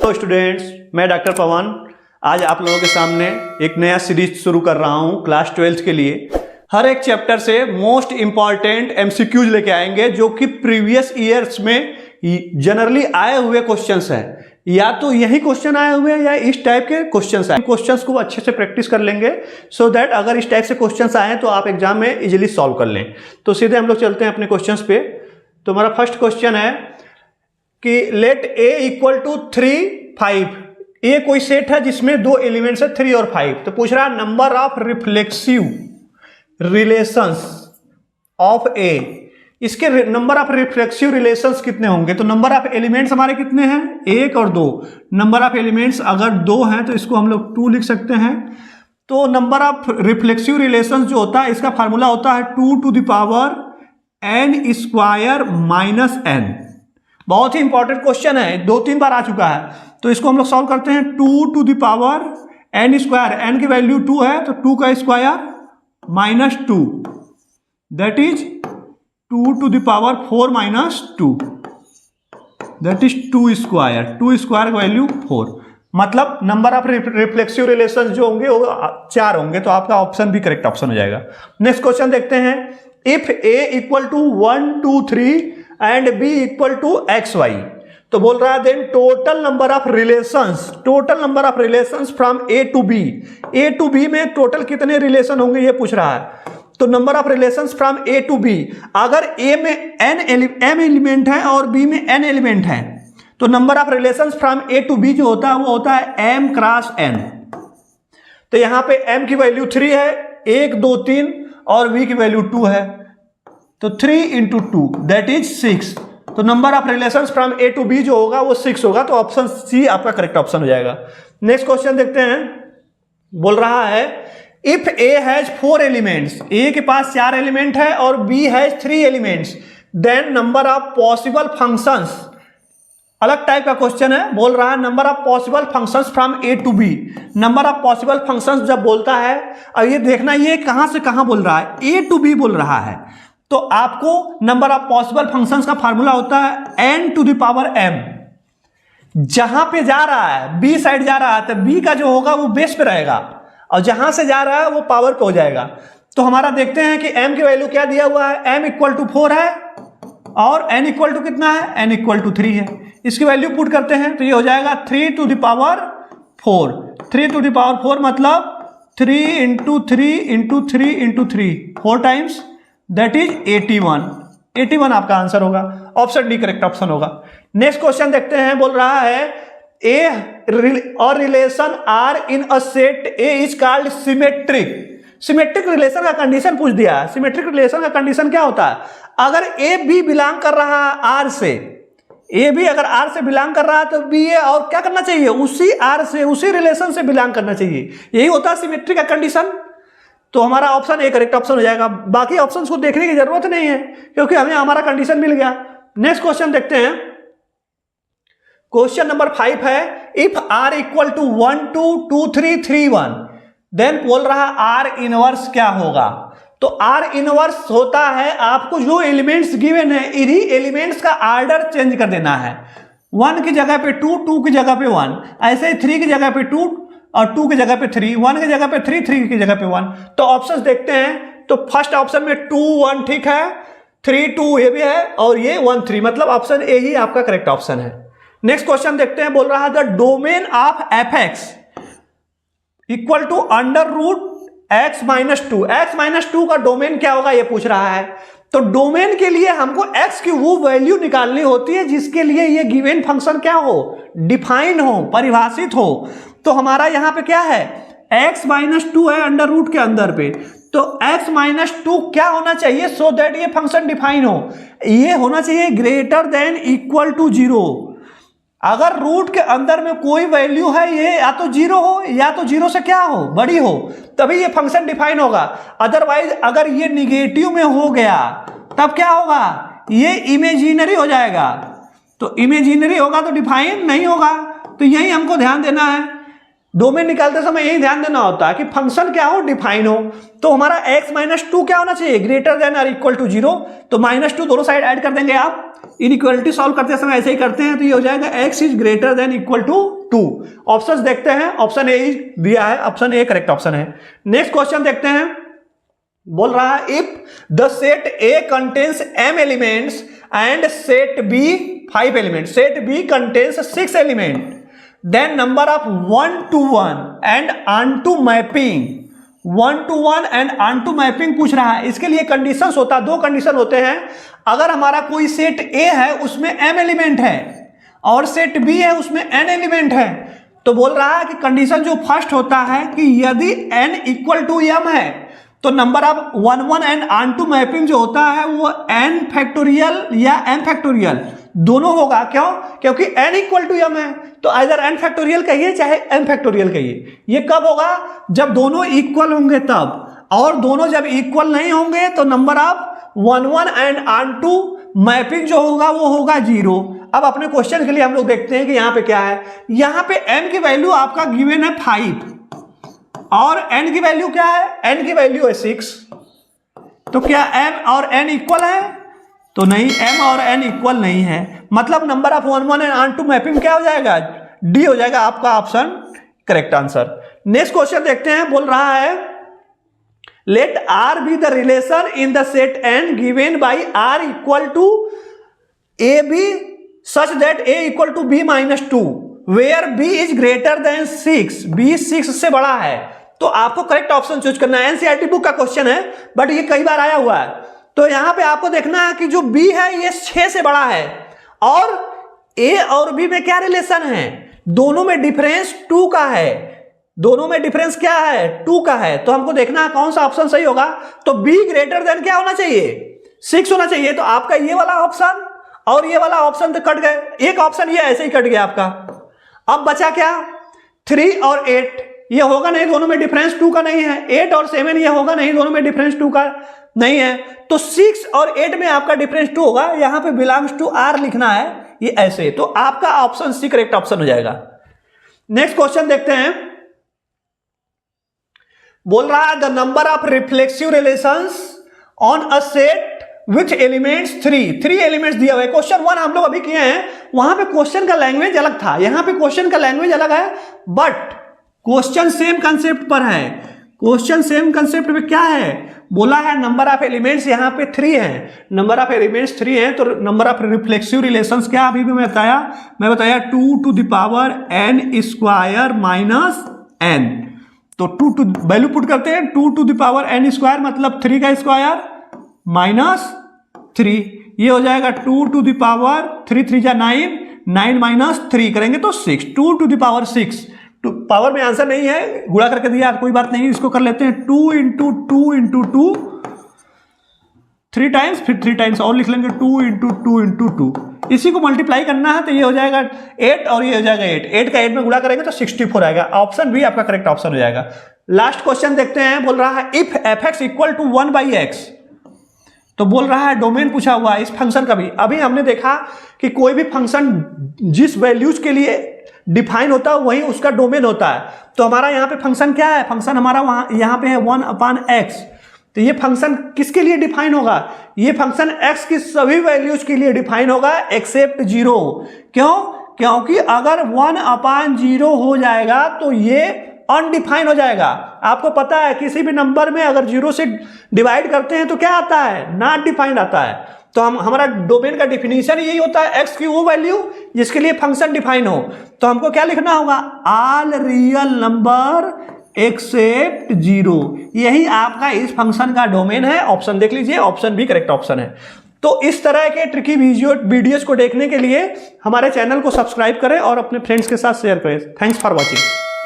तो स्टूडेंट्स, मैं डॉक्टर पवन आज आप लोगों के सामने एक नया सीरीज शुरू कर रहा हूं क्लास 12th के लिए। हर एक चैप्टर से मोस्ट इंपॉर्टेंट एमसीक्यूज लेके आएंगे जो कि प्रीवियस ईयर्स में जनरली आए हुए क्वेश्चंस हैं, या तो यही क्वेश्चन आए हुए हैं या इस टाइप के क्वेश्चंस आए। क्वेश्चंस को अच्छे से प्रैक्टिस कर लेंगे सो दैट अगर इस टाइप से क्वेश्चंस आए तो आप एग्जाम में इजीली सॉल्व कर लें। तो सीधे हम लोग चलते हैं अपने क्वेश्चंस पे। तो हमारा फर्स्ट क्वेश्चन है कि लेट ए इक्वल टू 3, 5। ये कोई सेट है जिसमें दो एलिमेंट्स है 3 और 5। तो पूछ रहा है number of reflexive relations of A. इसके नंबर ऑफ रिफ्लेक्सिव रिलेशंस कितने होंगे? तो नंबर ऑफ एलिमेंट्स हमारे कितने हैं? 1 और 2। नंबर ऑफ एलिमेंट्स अगर 2 हैं तो इसको हम लोग 2 लिख सकते हैं। तो नंबर ऑफ रिफ्लेक्सिव रिलेशंस जो होता है इसका फार्मूला होता है 2 to the power n² minus n। बहुत ही इंपॉर्टेंट क्वेश्चन है, 2-3 बार आ चुका है। तो इसको हम लोग सॉल्व करते हैं। 2 to the power n², n की वैल्यू 2 है तो 2 का square minus 2, that is 2 to the power 4 minus 2, that is 2 square. 2 square की वैल्यू 4। मतलब नंबर ऑफ रिफ्लेक्सिव रिलेशंस जो होंगे वो 4 होंगे। तो आपका ऑप्शन भी करेक्ट ऑप्शन हो जाएगा। नेक्स्ट क्वेश्चन देखते हैं। If a equal to 1, 2, 3 and b equal to xy, तो बोल रहा है then total number of relations from a to b। a to b में टोटल कितने रिलेशन होंगे ये पूछ रहा है। तो number of relations from a to b, अगर a में m एलिमेंट है और b में n एलिमेंट है तो number of relations from a to b जो होता है वो होता है m क्रॉस n। तो यहां पे m की वैल्यू 3 है, 1, 2, 3 और v की वैल्यू 2 है। तो 3 इंटू 2 दैट इज 6। तो number of relations from a to b जो होगा वो 6 होगा। तो ऑप्शन सी आपका करेक्ट ऑप्शन हो जाएगा। नेक्स्ट क्वेश्चन देखते हैं। बोल रहा है if a has 4 elements, a के पास 4 एलिमेंट है और b has 3 elements, then number of possible functions. अलग टाइप का क्वेश्चन है। बोल रहा है number of possible functions from a to b। Number of possible functions जब बोलता है, अब ये देखना ये कहां से कहां बोल रहा है, a टू b बोल रहा है। तो आपको नंबर ऑफ पॉसिबल फंक्शंस का फार्मूला होता है n to the power m। जहां पे जा रहा है b साइड जा रहा है तो b का जो होगा वो बेस पे रहेगा और जहां से जा रहा है वो पावर पे हो जाएगा। तो हमारा देखते हैं कि m की वैल्यू क्या दिया हुआ है। m इक्वल टू 4 है और n इक्वल टू कितना है? n इक्वल टू 3 है। इसकी वैल्यू पुट करते हैं तो ये हो जाएगा 3 to the power 4। 3 to the power 4 मतलब 3 into 3 into 3 into 3, 4 times, that is 81। 81 आपका आंसर होगा। ऑप्शन डी करेक्ट ऑप्शन होगा। नेक्स्ट क्वेश्चन देखते हैं। बोल रहा है ए और relation R in a set A is called symmetric. Symmetric relation का कंडीशन पूछ दिया है। सिमेट्रिक रिलेशन का कंडीशन क्या होता है? अगर ए बी बिलोंग कर रहा है आर से, ए बी अगर आर से बिलोंग कर रहा है तो बी ए और क्या करना चाहिए? उसी आर से, उसी रिलेशन से बिलोंग करना चाहिए। यही होता है सिमेट्रिक का कंडीशन। तो हमारा ऑप्शन ए करेक्ट ऑप्शन हो जाएगा। बाकी ऑप्शंस को देखने की जरूरत नहीं है क्योंकि हमें हमारा कंडीशन मिल गया। नेक्स्ट क्वेश्चन देखते हैं। क्वेश्चन नंबर 5 है if R equal to 1, 2, 2, 3, 3, 1, then बोल रहा आर इनवर्स क्या होगा। तो आर इनवर्स होता है आपको जो एलिमेंट्स गिवन है इन्हीं एलिमेंट्स का ऑर्डर चेंज कर देना है। 1 की जगह पे 2, 2 की जगह पे 1, ऐसे ही 3 की जगह पे 2 और 2 की जगह पे 3, 1 की जगह पे 3, 3 की जगह पे 1। तो ऑप्शंस देखते हैं। तो फर्स्ट ऑप्शन में 2, 1 ठीक है, 3, 2 ये भी है और ये 1, 3, मतलब ऑप्शन ए ही आपका करेक्ट ऑप्शन है। नेक्स्ट क्वेश्चन देखते हैं। बोल रहा है the domain of fx equal to under root x minus 2। x minus 2 का डोमेन क्या होगा ये पूछ रहा है। तो डोमेन के लिए हमको x की वो वैल्यू निकालनी होती है जिसके लिए ये गिवन फंक्शन क्या हो, डिफाइन हो, परिभाषित हो। तो हमारा यहां पे क्या है, x माइनस 2 है अंडर रूट के अंदर पे। तो x माइनस 2 क्या होना चाहिए सो दैट ये फंक्शन डिफाइन हो? ये होना चाहिए ग्रेटर देन इक्वल टू 0। अगर रूट के अंदर में कोई वैल्यू है ये या तो 0 हो या तो 0 से क्या हो, बड़ी हो, तभी ये फंक्शन डिफाइन होगा। अदरवाइज अगर ये निगेटिव में हो गया तब क्या होगा, ये इमेजिनरी हो जाएगा। तो इमेजिनरी होगा तो डिफाइन नहीं होगा। तो यही हमको ध्यान देना है। डोमेन निकालते समय यही ध्यान देना होता है कि फंक्शन क्या हो, डिफाइन हो। तो हमारा x माइनस 2 क्या होना चाहिए, ग्रेटर देन और इक्वल टू 0। तो -2 दोनों साइड ऐड कर देंगे आप। इनइक्वालिटी सॉल्व करते समय ऐसे ही करते हैं तो ये हो जाएगा x is greater than equal to 2। Options देखते हैं, ऑप्शन ए दिया है, ऑप्शन ए करेक्ट ऑप्शन है। नेक्स्ट क्वेश्चन देखते हैं, बोल रहा है if the set A contains m elements and set B 5 element, set B contains 6 element, then number of 1-to-1 and onto mapping, 1-to-1 and onto mapping पूछ रहा है। इसके लिए कंडीशंस होता है, 2 कंडीशन होते हैं। अगर हमारा कोई सेट ए है उसमें m एलिमेंट है और सेट बी है उसमें n एलिमेंट है, तो बोल रहा है कि कंडीशन जो फर्स्ट होता है कि यदि n इक्वल टू m है तो number of 1-1 and onto mapping जो होता है वो n फैक्टोरियल या m फैक्टोरियल दोनों होगा। क्यों? क्योंकि n इक्वल टू m है, तो आइदर n फैक्टोरियल कहिए चाहे m फैक्टोरियल कहिए। ये कब होगा? जब दोनों इक्वल होंगे तब, और दोनों जब इक्वल नहीं होंगे तो number of 1-1 and onto mapping जो होगा वो होगा 0। अब अपने क्वेश्चन के लिए हम लोग देखते हैं कि यहां पे क्या है। यहां पे m की वैल्यू आपका गिवन है 5 और n की वैल्यू क्या है? n की वैल्यू है 6। तो क्या m और n इक्वल है? तो नहीं, m और n इक्वल नहीं है। मतलब number of 1-1 and onto mapping क्या हो जाएगा? डी हो जाएगा आपका option correct answer. Next question देखते हैं, बोल रहा है let r be the relation in the set n given by r equal to A B such that a equal to b -2 where b is greater than 6, b 6 से बड़ा है। तो आपको करेक्ट ऑप्शन चूज करना है। NCERT book का question है but ये कई बार आया हुआ है। तो यहां पे आपको देखना है कि जो b है ये 6 से बड़ा है और a और b में क्या रिलेशन है? दोनों में डिफरेंस 2 का है। दोनों में डिफरेंस क्या है? 2 का है। तो हमको देखना है कौन सा ऑप्शन सही होगा। तो b ग्रेटर देन क्या होना चाहिए? 6 होना चाहिए। तो आपका ये वाला ऑप्शन और ये वाला ऑप्शन तो कट गए, एक ऑप्शन ये ऐसे ही कट गया आपका। अब बचा क्या? 3 और 8, ये होगा नहीं, दोनों में डिफरेंस 2 का नहीं है। 8 और 7 ये होगा नहीं, दोनों में डिफरेंस 2 का नहीं है। तो 6 और 8 में आपका डिफरेंस 2 होगा। यहां पे बिलोंग्स टू r लिखना है, ये ऐसे। तो आपका ऑप्शन सी करेक्ट ऑप्शन हो जाएगा। नेक्स्ट क्वेश्चन देखते हैं, बोल रहा है the number of reflexive relations on a set which elements 3 elements दिया हुआ है। क्वेश्चन 1 हम लोग अभी किए हैं, वहां पे क्वेश्चन का लैंग्वेज अलग था, यहां पे क्वेश्चन का लैंग्वेज अलग है बट क्वेश्चन सेम कंसेप्ट पर है। क्वेश्चन सेम कंसेप्ट में क्या है? बोला है नंबर ऑफ एलिमेंट्स यहां पे 3 हैं, नंबर ऑफ एलिमेंट्स 3 हैं, तो नंबर ऑफ रिफ्लेक्सिव रिलेशंस क्या अभी भी मैं बताया 2 to the power n square minus n। तो 2 टू वैल्यू पुट करते हैं, 2 to the power n square मतलब 3 का स्क्वायर माइनस 3, ये हो जाएगा 2 टू द पावर 3 जा 9 माइनस 3 करेंगे तो 6, 2 टू द पावर 6। पावर में आंसर नहीं है, गुणा करके दिया, कोई बात नहीं, इसको कर लेते हैं 2 इंटू 2 इंटू 2 3 टाइम्स, फिर 3 टाइम्स और लिख लेंगे 2 इंटू 2 इंटू 2। इसी को मल्टीप्लाई करना है तो ये हो जाएगा 8 और ये हो जाएगा 8 का 8 में गुणा करेंगे तो 64 आएगा। ऑप्शन भी आपका करेक्ट ऑप्शन हो जाएगा। लास्ट क्वेश्चन देखते हैं, बोल रहा है if f(x) equal to 1/x, तो बोल रहा है डोमेन पूछा हुआ है इस फंक्शन का भी। अभी हमने देखा कि कोई भी फंक्शन जिस वैल्यूज के लिए डिफाइन होता है वही उसका डोमेन होता है। तो हमारा यहाँ पे फंक्शन क्या है? फंक्शन हमारा वहां यहाँ पे है 1/x। तो ये फंक्शन किसके लिए डिफाइन होगा? ये फंक्शन x की सभी वैल्यूज के लिए डिफाइन होगा एक्सेप्ट 0। क्यों? क्योंकि अगर 1/0 हो जाएगा तो ये अनडिफाइन हो जाएगा। आपको पता है किसी भी नंबर में अगर 0 से डिवाइड करते हैं तो क्या आता है? नॉट डिफाइंड आता है। तो हमारा डोमेन का डिफिनीशन यही होता है x की वो वैल्यू जिसके लिए फंक्शन डिफाइन हो। तो हमको क्या लिखना होगा? ऑल रियल नंबर एक्सेप्ट 0, यही आपका इस फंक्शन का डोमेन है। ऑप्शन देख लीजिए, ऑप्शन भी करेक्ट ऑप्शन है। तो इस तरह के ट्रिकी वीडियोस को देखने के लिए हमारे चैनल को सब्सक्राइब करें और अपने फ्रेंड्स के साथ शेयर करें। Thanks for watching.